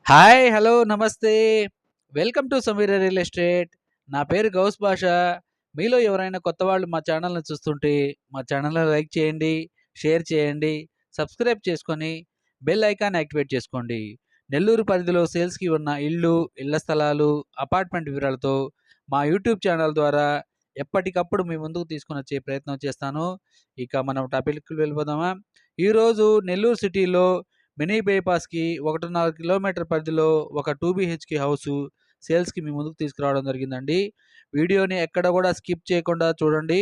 Hi! Hello! నమస్తే. Welcome to Sameera real estate. నా పేరు గౌస్ బాషా. మీలో ఎవరైనా కొత్త వాళ్ళు మా ఛానల్‌ని చూస్తుంటే, మా ఛానల్‌ని లైక్ చేయండి, షేర్ చేయండి, సబ్స్క్రైబ్ చేసుకొని, బెల్ ఐకాన్ యాక్టివేట్ చేసుకోండి. నెల్లూరు పరిధిలో సేల్స్‌కి ఉన్న ఇళ్ళు, ఇళ్ల స్థలాలు, అపార్ట్మెంట్ వివరాలతో మా యూట్యూబ్ ఛానల్ ద్వారా ఎప్పటికప్పుడు మీ ముందుకు తీసుకొనొచ్చే ప్రయత్నం చేస్తాను. ఇక మనం టాపిక్‌కి వెళ్ళిపోదామా? ఈరోజు నెల్లూరు సిటీలో మినీ బైపాస్‌కి 1.5 కిలోమీటర్ పరిధిలో ఒక 2 బీహెచ్‌కే హౌసు సేల్స్‌కి మీ ముందుకు తీసుకురావడం జరిగిందండి. వీడియోని ఎక్కడ కూడా స్కిప్ చేయకుండా చూడండి.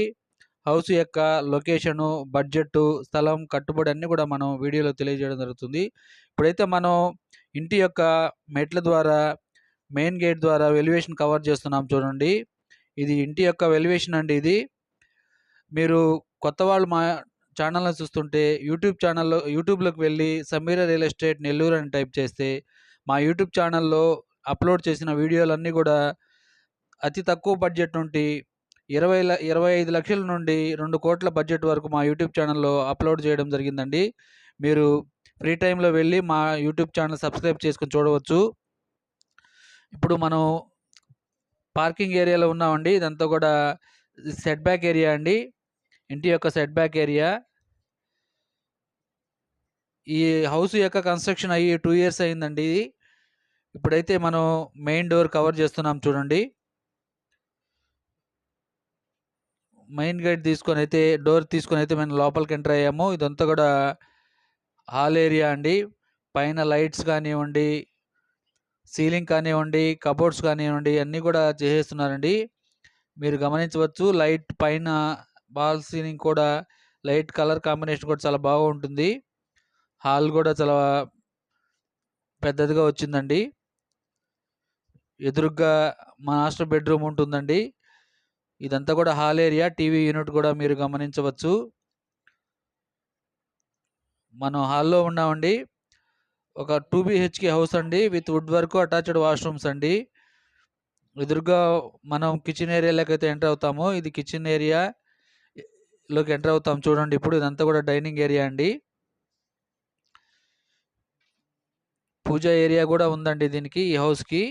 హౌస్ యొక్క లొకేషను, బడ్జెట్టు, స్థలం, కట్టుబడి అన్నీ కూడా మనం వీడియోలో తెలియజేయడం జరుగుతుంది. ఇప్పుడైతే మనం ఇంటి యొక్క మెట్ల ద్వారా, మెయిన్ గేట్ ద్వారా ఎలివేషన్ కవర్ చేస్తున్నాం చూడండి. ఇది ఇంటి యొక్క ఎలివేషన్ అండి ఇది. మీరు కొత్త వాళ్ళు మా ఛానల్‌ని చూస్తుంటే యూట్యూబ్‌లోకి వెళ్ళి 'సమీర రియల్ ఎస్టేట్ నెల్లూరు' అని టైప్ చేస్తే మా యూట్యూబ్ ఛానల్‌లో అప్‌లోడ్ చేసిన వీడియోలన్నీ గూడా అతి తక్కువ బడ్జెట్ నుండి 25,00,000 నుండి 2,00,00,000 బడ్జెట్ వరకు మా యూట్యూబ్ ఛానల్‌లో అప్‌లోడ్ చేయడం జరిగిందండి. మీరు ఫ్రీ టైమ్‌లో వెళ్ళి మా యూట్యూబ్ ఛానల్ సబ్స్క్రైబ్ చేసుకొని చూడవచ్చు. ఇప్పుడు మనం పార్కింగ్ ఏరియాలో ఉన్నామండి. ఇదంతా గూడా సెట్ బ్యాక్ ఏరియా అండి. ఇంటి యొక్క సెట్ బ్యాక్ ఏరియా. ఈ హౌస్ యొక్క కన్‌స్ట్రక్షన్ అయ్యి 2 ఇయర్స్ అయిందండి. ఇప్పుడైతే మనం మెయిన్ డోర్ కవర్ చేస్తున్నాం చూడండి. డోర్ తీసుకొనైతే మనం లోపలికి ఎంటర్ అయ్యాము. ఇదంతా కూడా హాల్ ఏరియా అండి. పైన లైట్స్ కానివ్వండి, సీలింగ్ కానివ్వండి, కబోర్డ్స్ కానివ్వండి అన్నీ కూడా చేసేస్తున్నారండి. మీరు గమనించవచ్చు లైట్ పైన వాల్ సీలింగ్ కూడా లైట్ కలర్ కాంబినేషన్ కూడా చాలా బాగుంటుంది. హాల్ కూడా చాలా పెద్దదిగా వచ్చిందండి. ఎదురుగ్గా మాస్టర్ బెడ్‌రూమ్ ఉంటుందండి. ఇదంతా కూడా హాల్ ఏరియా. టీవీ యూనిట్ కూడా మీరు గమనించవచ్చు. మనం హాల్‌లో ఉన్నామండి. ఒక 2 బీహెచ్‌కే హౌస్ అండి. With wood work attached washrooms అండి. ఎదురుగా మనం కిచెన్ ఏరియాలోకైతే ఎంటర్ అవుతామో ఇది కిచెన్ ఏరియా లోకి ఎంటర్ అవుతాం చూడండి ఇప్పుడు. ఇదంతా కూడా డైనింగ్ ఏరియా అండి. పూజా ఏరియా కూడా ఉందండి దీనికి ఈ హౌస్‌కి.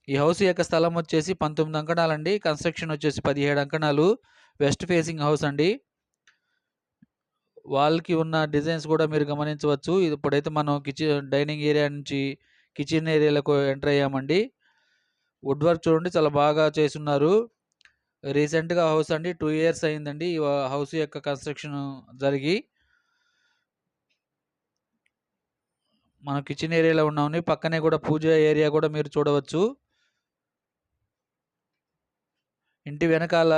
ఈ హౌస్ యొక్క స్థలం వచ్చేసి 19 అంకణాలండి. కన్‌స్ట్రక్షన్ వచ్చేసి 17 అంకణాలు. వెస్ట్ ఫేసింగ్ హౌస్ అండి. వాల్‌కి ఉన్న డిజైన్స్ కూడా మీరు గమనించవచ్చు. ఇది ఇప్పుడైతే మనం డైనింగ్ ఏరియా నుంచి కిచెన్ ఏరియాలోకి ఎంటర్ అయ్యామండి. వుడ్ వర్క్ చూడండి చాలా బాగా చేసున్నారు. రీసెంట్‌గా హౌస్ అండి. 2 ఇయర్స్ అయిందండి. ఈ హౌస్ యొక్క కన్‌స్ట్రక్షన్ జరిగి. మనం కిచెన్ ఏరియాలో ఉన్నామండి. పక్కనే కూడా పూజ ఏరియా కూడా మీరు చూడవచ్చు. ఇంటి వెనకాల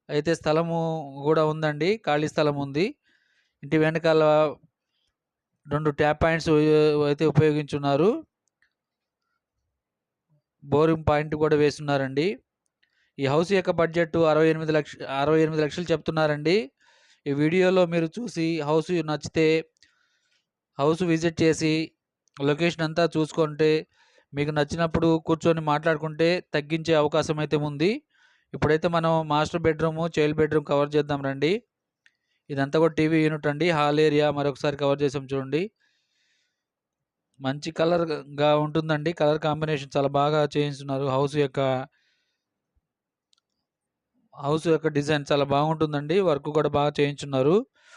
అయితే స్థలము గూడా ఉందండి. ఖాళీ స్థలం ఉంది. ఇంటి వెనకాల 2 ట్యాప్ పాయింట్స్ అయితే ఉపయోగించున్నారు. బోరింగ్ పాయింట్ కూడా వేసున్నారండి. ఈ హౌస్ యొక్క బడ్జెట్ 68,00,000 చెప్తున్నారండి. ఈ వీడియోలో మీరు చూసి హౌస్ నచ్చితే హౌస్ విజిట్ చేసి లొకేషన్ అంతా చూసుకుంటే మీకు నచ్చినప్పుడు కూర్చొని మాట్లాడుకుంటే తగ్గించే అవకాశం అయితే ఉంది. ఇప్పుడైతే మనం master bedroom, child bedroom cover చేద్దాం రండి. ఇదంతా కూడా టీవీ యూనిట్ అండి. హాల్ ఏరియా మరొకసారి కవర్ చేసాం చూడండి. మంచి కలర్‌గా ఉంటుందండి. కలర్ కాంబినేషన్ చాలా బాగా చేయించున్నారు. హౌస్ యొక్క డిజైన్ చాలా బాగుంటుందండి. వర్క్ కూడా బాగా చేయించున్నారు.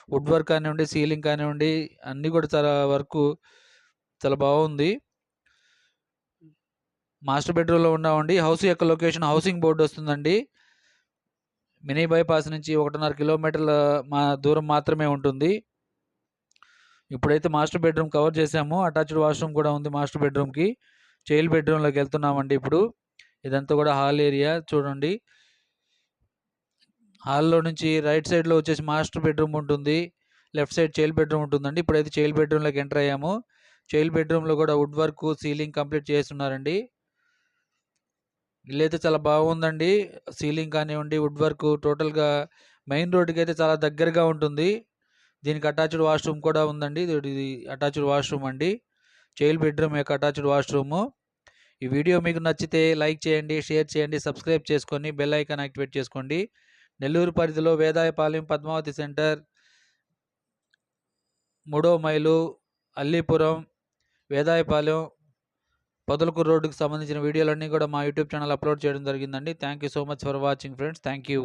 వుడ్ వర్క్ కానివ్వండి, సీలింగ్ కానివ్వండి అన్నీ కూడా చాలా వర్కు చాలా బాగుంది. మాస్టర్ బెడ్‌రూమ్‌లో ఉన్నామండి. హౌస్ యొక్క లొకేషన్ హౌసింగ్ బోర్డ్ వస్తుందండి. మినీ బైపాస్ నుంచి 1.5 కిలోమీటర్ల దూరం మాత్రమే ఉంటుంది. ఇప్పుడైతే మాస్టర్ బెడ్‌రూమ్ కవర్ చేసాము. అటాచ్డ్ వాష్‌రూమ్ కూడా ఉంది మాస్టర్ బెడ్‌రూమ్‌కి. చైల్డ్ బెడ్‌రూమ్‌లోకి వెళ్తున్నామండి ఇప్పుడు. ఇదంతా కూడా హాల్ ఏరియా చూడండి. హాల్‌లో నుంచి రైట్ సైడ్‌లో వచ్చేసి మాస్టర్ బెడ్‌రూమ్ ఉంటుంది. లెఫ్ట్ సైడ్ చైల్డ్ బెడ్‌రూమ్ ఉంటుందండి. ఇప్పుడైతే చైల్డ్ బెడ్‌రూమ్‌లోకి ఎంటర్ అయ్యాము. చైల్డ్ బెడ్‌రూమ్‌లో కూడా వుడ్ వర్క్, సీలింగ్ కంప్లీట్ చేసున్నారండి. ఇల్లైతే చాలా బాగుందండి. సీలింగ్ కానివ్వండి, వుడ్ వర్క్ టోటల్‌గా మెయిన్ రోడ్డుకైతే చాలా దగ్గరగా ఉంటుంది. దీనికి అటాచ్డ్ వాష్‌రూమ్ కూడా ఉందండి. ఇది అటాచ్డ్ వాష్‌రూమ్ అండి. చైల్డ్ బెడ్‌రూమ్ యొక్క అటాచ్డ్ వాష్‌రూము. ఈ వీడియో మీకు నచ్చితే లైక్ చేయండి, షేర్ చేయండి, సబ్స్క్రైబ్ చేసుకొని బెల్ ఐకాన్ యాక్టివేట్ చేసుకోండి. నెల్లూరు పరిధిలో వేదాయపాలెం, పద్మావతి సెంటర్, 3వ మైలు, అల్లీపురం, వేదాయపాలెం, పొదలకూరు రోడ్డుకి సంబంధించిన వీడియోలన్నీ కూడా మా యూట్యూబ్ ఛానల్ అప్లోడ్ చేయడం జరిగిందండి. Thank you so much for watching friends. Thank you.